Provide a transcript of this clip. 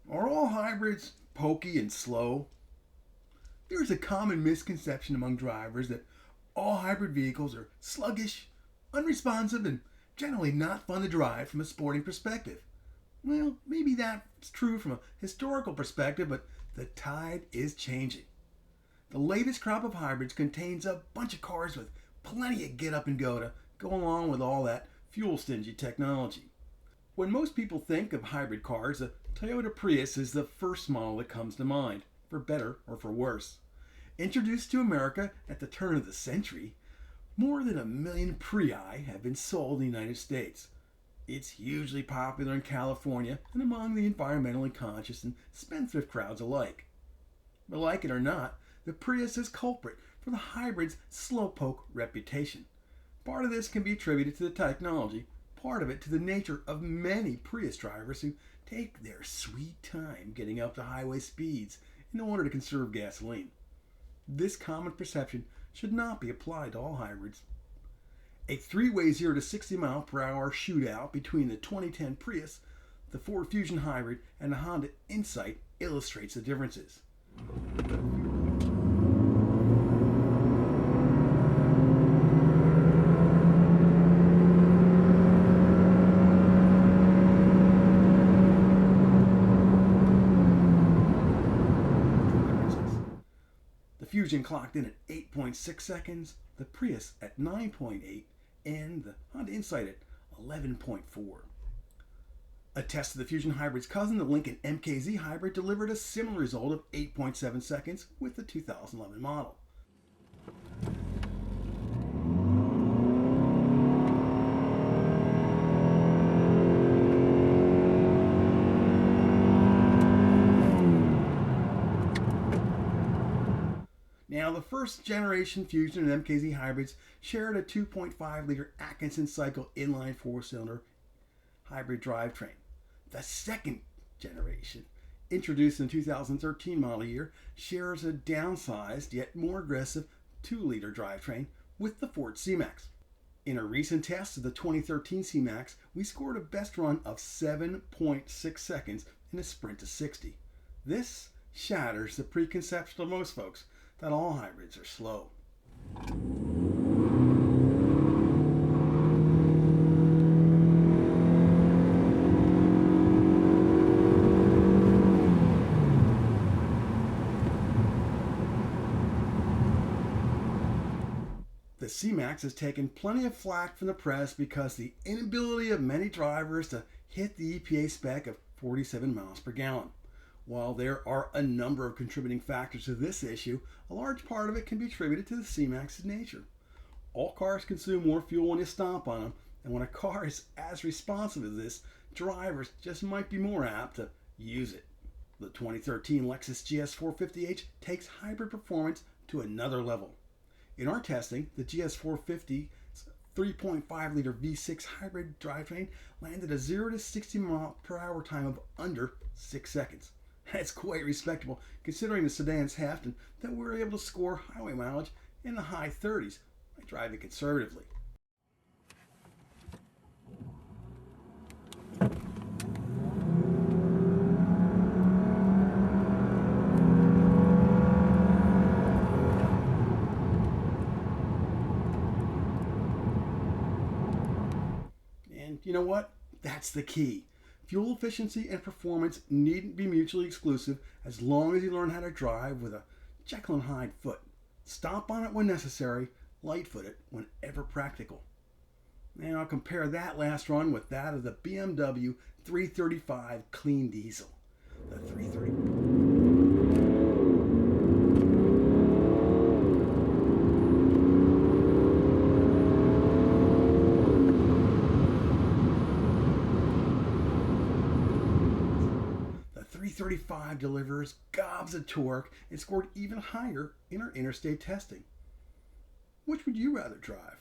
Are all hybrids pokey and slow? There is a common misconception among drivers that all hybrid vehicles are sluggish, unresponsive, and generally not fun to drive from a sporting perspective. Well, maybe that's true from a historical perspective, but the tide is changing. The latest crop of hybrids contains a bunch of cars with plenty of get up and go to go along with all that fuel stingy technology. When most people think of hybrid cars, the Toyota Prius is the first model that comes to mind, for better or for worse. Introduced to America at the turn of the century, more than 1 million Prii have been sold in the United States. It's hugely popular in California and among the environmentally conscious and spendthrift crowds alike. But like it or not, the Prius is culprit for the hybrid's slowpoke reputation. Part of this can be attributed to the technology, part of it to the nature of many Prius drivers who take their sweet time getting up to highway speeds in order to conserve gasoline. This common perception should not be applied to all hybrids. A three-way 0 to 60 mile per hour shootout between the 2010 Prius, the Ford Fusion Hybrid, and the Honda Insight illustrates the differences. The Fusion clocked in at 8.6 seconds, the Prius at 9.8, and the Honda Insight at 11.4. A test of the Fusion Hybrid's cousin, the Lincoln MKZ Hybrid, delivered a similar result of 8.7 seconds with the 2011 model. Now, the first generation Fusion and MKZ hybrids shared a 2.5 liter Atkinson cycle inline 4-cylinder hybrid drivetrain. The second generation, introduced in 2013 model year, shares a downsized yet more aggressive 2-liter drivetrain with the Ford C-Max. In a recent test of the 2013 C-Max, we scored a best run of 7.6 seconds in a sprint to 60. This shatters the preconception of most folks that all hybrids are slow. The C-Max has taken plenty of flack from the press because the inability of many drivers to hit the EPA spec of 47 miles per gallon. While there are a number of contributing factors to this issue, a large part of it can be attributed to the C-Max's nature. All cars consume more fuel when you stomp on them, and when a car is as responsive as this, drivers just might be more apt to use it. The 2013 Lexus GS450H takes hybrid performance to another level. In our testing, the GS450's 3.5 liter V6 hybrid drivetrain landed a 0 to 60 mile per hour time of under 6 seconds. That's quite respectable considering the sedan's heft and that we're able to score highway mileage in the high 30s by driving conservatively. And you know what? That's the key. Fuel efficiency and performance needn't be mutually exclusive as long as you learn how to drive with a Jekyll and Hyde foot. Stomp on it when necessary, light-foot it whenever practical. Now I'll compare that last run with that of the BMW 335 clean diesel. The 330. The 335 delivers gobs of torque and scored even higher in our interstate testing. Which would you rather drive?